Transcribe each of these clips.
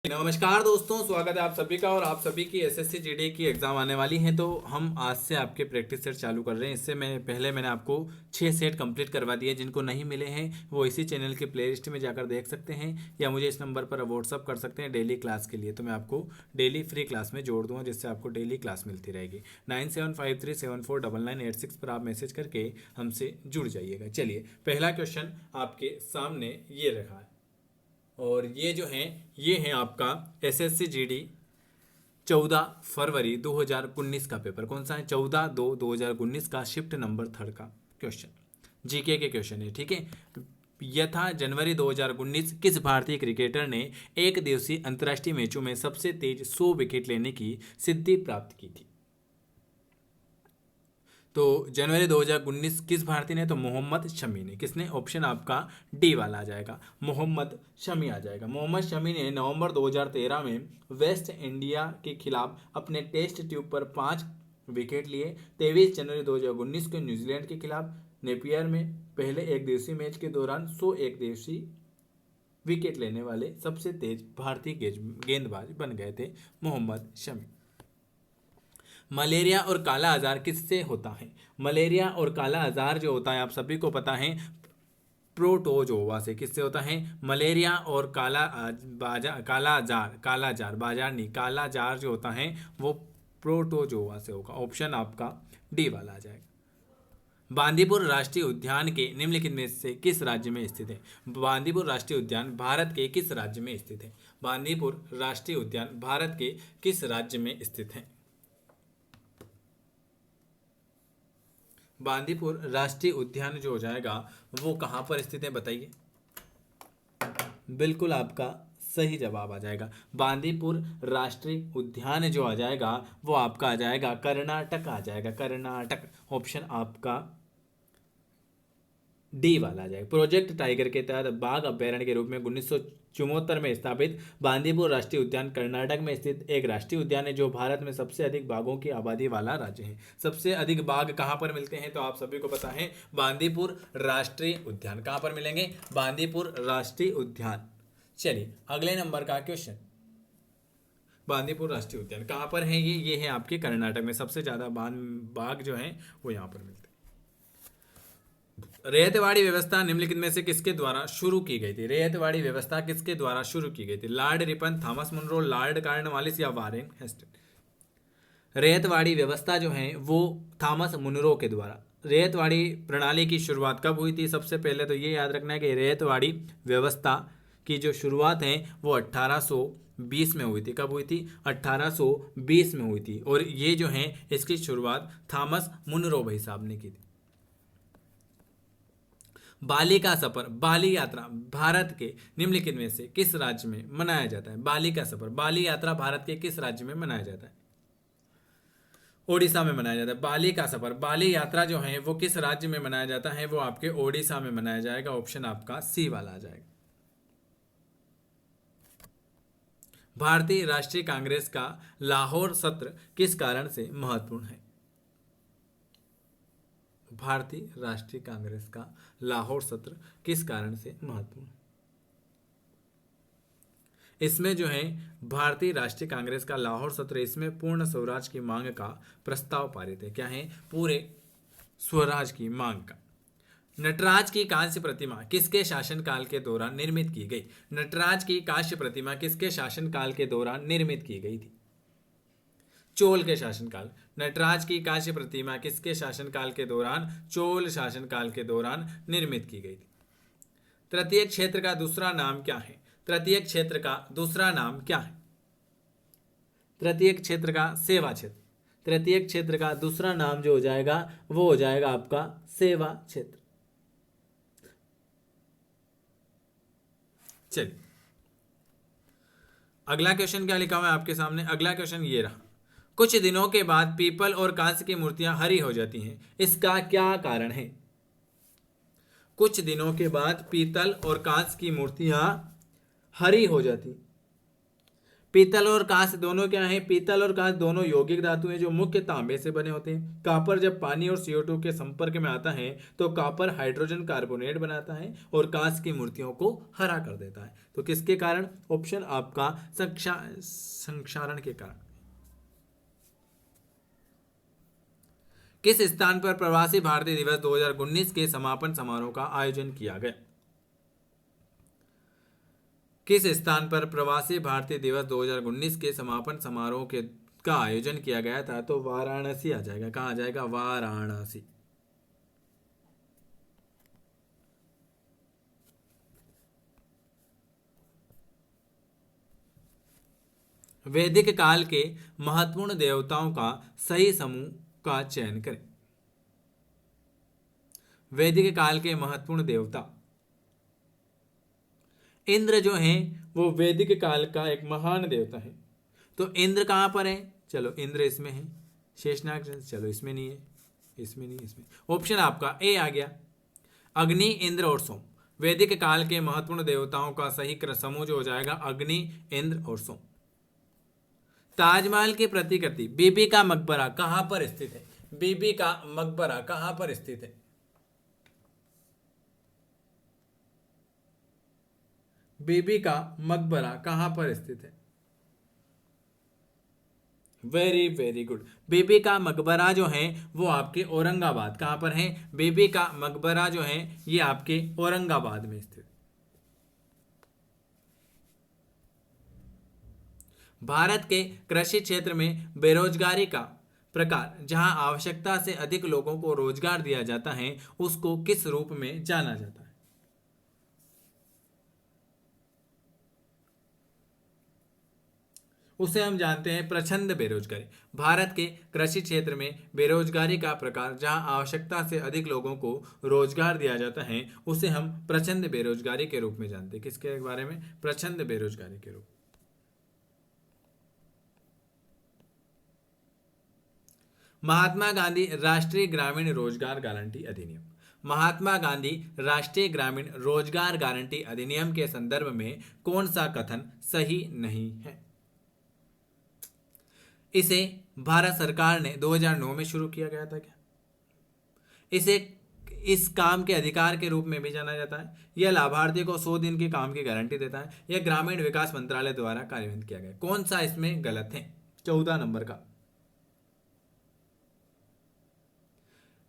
नमस्कार दोस्तों, स्वागत है आप सभी का। और आप सभी की एसएससी जीडी की एग्ज़ाम आने वाली है, तो हम आज से आपके प्रैक्टिस सेट चालू कर रहे हैं। इससे मैंने आपको 6 सेट कंप्लीट करवा दिए। जिनको नहीं मिले हैं वो इसी चैनल के प्लेलिस्ट में जाकर देख सकते हैं, या मुझे इस नंबर पर व्हाट्सअप कर सकते हैं डेली क्लास के लिए। तो मैं आपको डेली फ्री क्लास में जोड़ दूँगा, जिससे आपको डेली क्लास मिलती रहेगी। 9753749986 पर आप मैसेज करके हमसे जुड़ जाइएगा। चलिए, पहला क्वेश्चन आपके सामने ये रखा है, और ये है आपका एसएससी जीडी 14 फरवरी 2019 का पेपर। कौन सा है? 14/2/2019 का शिफ्ट नंबर 3 का क्वेश्चन, जीके के क्वेश्चन है। ठीक है। यथा जनवरी 2019 किस भारतीय क्रिकेटर ने एक दिवसीय अंतर्राष्ट्रीय मैचों में सबसे तेज 100 विकेट लेने की सिद्धि प्राप्त की थी? तो जनवरी 2019 किस भारतीय ने? तो मोहम्मद शमी ने। किसने? ऑप्शन आपका डी वाला आ जाएगा, मोहम्मद शमी आ जाएगा। मोहम्मद शमी ने नवंबर 2013 में वेस्ट इंडिया के खिलाफ अपने टेस्ट ट्यूब पर 5 विकेट लिए। 23 जनवरी 2019 को न्यूजीलैंड के खिलाफ नेपियर में पहले एक दिवसीय मैच के दौरान 100 एक दिवसीय विकेट लेने वाले सबसे तेज भारतीय गेंदबाज बन गए थे मोहम्मद शमी। मलेरिया और काला आजार किससे होता है? मलेरिया और काला आजार जो होता है आप सभी को पता है, प्रोटोजोआ से। किससे होता है? मलेरिया और काला आजार जो होता है वो प्रोटोजोआ से होगा। ऑप्शन आपका डी वाला आ जाएगा। बांदीपुर राष्ट्रीय उद्यान के निम्नलिखित में से किस राज्य में स्थित है? बांदीपुर राष्ट्रीय उद्यान भारत के किस राज्य में स्थित है? बांदीपुर राष्ट्रीय उद्यान भारत के किस राज्य में स्थित है? बांदीपुर राष्ट्रीय उद्यान जो हो जाएगा वो कहाँ पर स्थित है, बताइए। बिल्कुल आपका सही जवाब आ जाएगा। बांदीपुर राष्ट्रीय उद्यान जो आ जाएगा वो आपका आ जाएगा कर्नाटक आ जाएगा, कर्नाटक। ऑप्शन आपका डी वाला आ जाएगा। प्रोजेक्ट टाइगर के तहत बाघ अभ्यारण्य के रूप में 1974 में स्थापित बांदीपुर राष्ट्रीय उद्यान कर्नाटक में स्थित एक राष्ट्रीय उद्यान है, जो भारत में सबसे अधिक बाघों की आबादी वाला राज्य है। सबसे अधिक बाघ कहाँ पर मिलते हैं? तो आप सभी को पता है, बांदीपुर राष्ट्रीय उद्यान। कहाँ पर मिलेंगे? बांदीपुर राष्ट्रीय उद्यान। चलिए, अगले नंबर का क्वेश्चन। बांदीपुर राष्ट्रीय उद्यान कहाँ पर है? ये है आपके कर्नाटक में। सबसे ज्यादा बाघ जो है वो यहाँ पर मिलते हैं। रैयतवाड़ी व्यवस्था निम्नलिखित में से किसके द्वारा शुरू की गई थी? रैयतवाड़ी व्यवस्था किसके द्वारा शुरू की गई थी? Lord Ripon, Thomas Munro, Lord Cornwallis या वारेन हेस्टिंग्स? रैयतवाड़ी व्यवस्था जो है वो थॉमस मुनरो के द्वारा। रैयतवाड़ी प्रणाली की शुरुआत कब हुई थी? सबसे पहले तो ये याद रखना है कि रैयतवाड़ी व्यवस्था की जो शुरुआत है वो 1820 में हुई थी। कब हुई थी? 1820 में हुई थी। और ये जो है इसकी शुरुआत थॉमस मुनरो भाई साहब ने की थी। बाली का सफर, बाली यात्रा भारत के निम्नलिखित में से किस राज्य में मनाया जाता है? बाली का सफर, बाली यात्रा भारत के किस राज्य में मनाया जाता है? ओडिशा में मनाया जाता है। बाली का सफर, बाली यात्रा जो है वो किस राज्य में मनाया जाता है? वो आपके ओडिशा में मनाया जाएगा। ऑप्शन आपका सी वाला आ जाएगा। भारतीय राष्ट्रीय कांग्रेस का लाहौर सत्र किस कारण से महत्वपूर्ण है? भारतीय राष्ट्रीय कांग्रेस का लाहौर सत्र किस कारण से महत्वपूर्ण? इसमें जो है भारतीय राष्ट्रीय कांग्रेस का लाहौर सत्र, इसमें पूर्ण स्वराज की मांग का प्रस्ताव पारित है। क्या है? पूरे स्वराज की मांग का। नटराज की कांस्य प्रतिमा किसके शासनकाल के दौरान निर्मित की गई? नटराज की कांस्य प्रतिमा किसके शासनकाल के दौरान निर्मित की गई थी? चोल के शासनकाल। नटराज की कांस्य प्रतिमा किसके शासनकाल के दौरान? चोल शासनकाल के दौरान निर्मित की गई थी। तृतीय क्षेत्र का दूसरा नाम क्या है? तृतीय क्षेत्र का दूसरा नाम क्या है? तृतीय क्षेत्र का सेवा क्षेत्र। तृतीय क्षेत्र का दूसरा नाम जो हो जाएगा वो हो जाएगा आपका सेवा क्षेत्र। चलिए, अगला क्वेश्चन क्या लिखा हुआ है आपके सामने? अगला क्वेश्चन ये रहा। कुछ दिनों के बाद पीपल और कांस्य की मूर्तियां हरी हो जाती हैं, इसका क्या कारण है? कुछ दिनों के बाद पीतल और कांस्य की मूर्तियां हरी हो जाती। पीतल और कांस्य दोनों क्या है? पीतल और कांस्य दोनों यौगिक धातु हैं जो मुख्य तांबे से बने होते हैं। कॉपर जब पानी और CO2 के संपर्क में आता है तो कॉपर हाइड्रोजन कार्बोनेट बनाता है और कांस्य की मूर्तियों को हरा कर देता है। तो किसके कारण? ऑप्शन आपका संक्षारण के कारण। किस स्थान पर प्रवासी भारतीय दिवस 2019 के समापन समारोह का आयोजन किया गया? किस स्थान पर प्रवासी भारतीय दिवस 2019 के समापन समारोह का आयोजन किया गया था? तो वाराणसी आ जाएगा। कहाँ आ जाएगा? वाराणसी। वैदिक काल के महत्वपूर्ण देवताओं का सही समूह का चयन करें। वैदिक काल के महत्वपूर्ण देवता इंद्र जो हैं वो वैदिक काल का एक महान देवता है। तो इंद्र कहाँ पर है? चलो इंद्र इसमें है। शेषनाग चलो इसमें नहीं है, इसमें नहीं, इसमें। ऑप्शन आपका ए आ गया। अग्नि, इंद्र और सोम। वैदिक काल के महत्वपूर्ण देवताओं का सही समूह जो हो जाएगा अग्नि, इंद्र और सोम। ताजमहल की प्रतिकृति बीबी का मकबरा कहां पर स्थित है? बीबी का मकबरा कहां पर स्थित है? बीबी का मकबरा कहां पर स्थित है? Very very good. बीबी का मकबरा जो है वो आपके औरंगाबाद। कहां पर है? बीबी का मकबरा जो है ये आपके औरंगाबाद में स्थित। भारत के कृषि क्षेत्र में बेरोजगारी का प्रकार जहां आवश्यकता से अधिक लोगों को रोजगार दिया जाता है उसको किस रूप में जाना जाता है? उसे हम जानते हैं प्रछंद बेरोजगारी। भारत के कृषि क्षेत्र में बेरोजगारी का प्रकार जहां आवश्यकता से अधिक लोगों को रोजगार दिया जाता है उसे हम प्रछंद बेरोजगारी के रूप में जानते हैं। किसके बारे में? प्रछंद बेरोजगारी के रूप। महात्मा गांधी राष्ट्रीय ग्रामीण रोजगार गारंटी अधिनियम। महात्मा गांधी राष्ट्रीय ग्रामीण रोजगार गारंटी अधिनियम के संदर्भ में कौन सा कथन सही नहीं है? इसे भारत सरकार ने 2009 में शुरू किया गया था क्या? इसे इस काम के अधिकार के रूप में भी जाना जाता है। यह लाभार्थी को 100 दिन के काम की गारंटी देता है। यह ग्रामीण विकास मंत्रालय द्वारा कार्यान्वित किया गया। कौन सा इसमें गलत है? 14 नंबर का।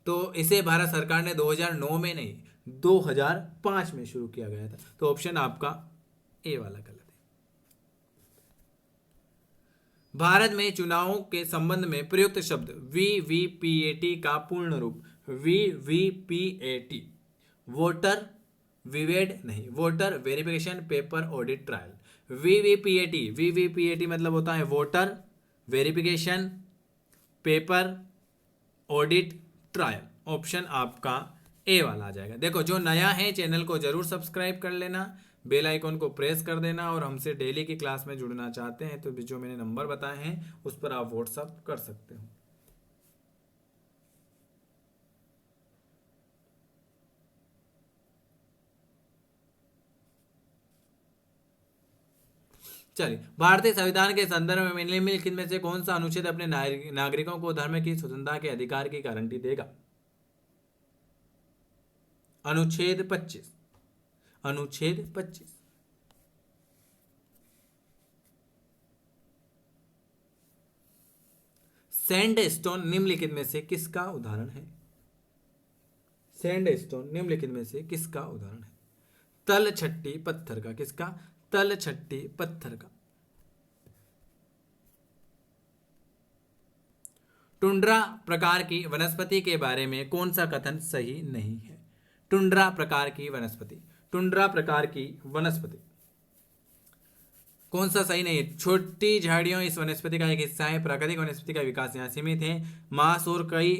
तो इसे भारत सरकार ने 2009 में नहीं 2005 में शुरू किया गया था। तो ऑप्शन आपका ए वाला गलत है। भारत में चुनावों के संबंध में प्रयुक्त शब्द VVPAT का पूर्ण रूप VVPAT वोटर विवेड नहीं, voter verification paper audit trial. VVPAT मतलब होता है voter verification paper audit trial. Option आपका ए वाला आ जाएगा। देखो जो नया है चैनल को जरूर सब्सक्राइब कर लेना, बेल आइकन को प्रेस कर देना और हमसे डेली की क्लास में जुड़ना चाहते हैं तो जो मैंने नंबर बताए हैं उस पर आप व्हाट्सअप कर सकते हो। चलिए, भारतीय संविधान के संदर्भ में निम्नलिखित में से कौन सा अनुच्छेद अपने नागरिकों को धर्म की स्वतंत्रता के अधिकार की गारंटी देगा? अनुच्छेद 25। अनुच्छेद 25। सैंडस्टोन निम्नलिखित में से किसका उदाहरण है? सैंडस्टोन निम्नलिखित में से किसका उदाहरण है? तलछट्टी पत्थर का। किसका? तलछट्टी पत्थर का। टुंड्रा प्रकार की वनस्पति के बारे में कौन सा कथन सही नहीं है? टुंड्रा प्रकार की वनस्पति। टुंड्रा प्रकार की वनस्पति कौन सा सही नहीं है? छोटी झाड़ियों इस वनस्पति का एक हिस्सा है। प्राकृतिक वनस्पति का विकास यहाँ सीमित है। मांस और कई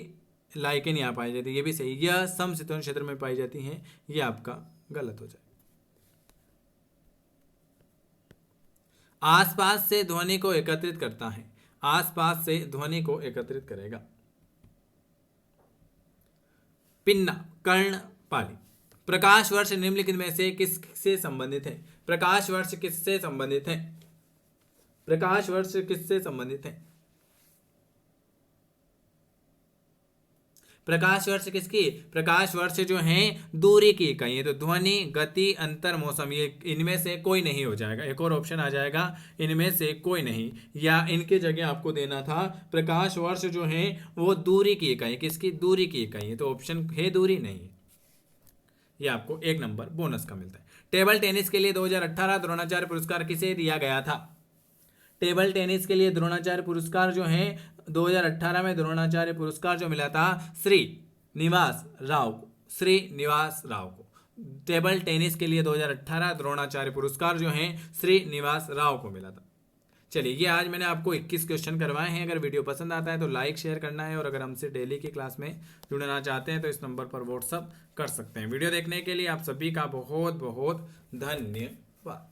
लाइकेन यहाँ पाई जाती है, ये भी सही। यह समशीतोष्ण क्षेत्र में पाई जाती हैं, ये आपका गलत हो जाए। आसपास से ध्वनि को एकत्रित करता है। आसपास से ध्वनि को एकत्रित करेगा। पिन्ना, कर्णपाली। प्रकाश वर्ष निम्नलिखित में से किससे संबंधित है? प्रकाश वर्ष किससे संबंधित है? प्रकाश वर्ष किससे संबंधित है? प्रकाश वर्ष किसकी? प्रकाश वर्ष जो है दूरी की इकाई है, तो ध्वनि, गति, अंतर, मौसम, ये इनमें से कोई नहीं हो जाएगा। एक और ऑप्शन आ जाएगा, इनमें से कोई नहीं, या इनके जगह आपको देना था प्रकाश वर्ष जो है वो दूरी की इकाई, किसकी? दूरी की इकाई है, तो ऑप्शन है दूरी नहीं है। ये आपको 1 नंबर बोनस का मिलता है। टेबल टेनिस के लिए 2018 द्रोणाचार्य पुरस्कार किसे दिया गया था? टेबल टेनिस के लिए द्रोणाचार्य पुरस्कार जो है 2018 में द्रोणाचार्य पुरस्कार जो मिला था श्रीनिवास राव को, श्रीनिवास राव को। टेबल टेनिस के लिए 2018 द्रोणाचार्य पुरस्कार जो है श्रीनिवास राव को मिला था। चलिए, ये आज मैंने आपको 21 क्वेश्चन करवाए हैं। अगर वीडियो पसंद आता है तो लाइक शेयर करना है, और अगर हमसे डेली की क्लास में जुड़ना चाहते हैं तो इस नंबर पर व्हाट्सअप कर सकते हैं। वीडियो देखने के लिए आप सभी का बहुत बहुत धन्यवाद।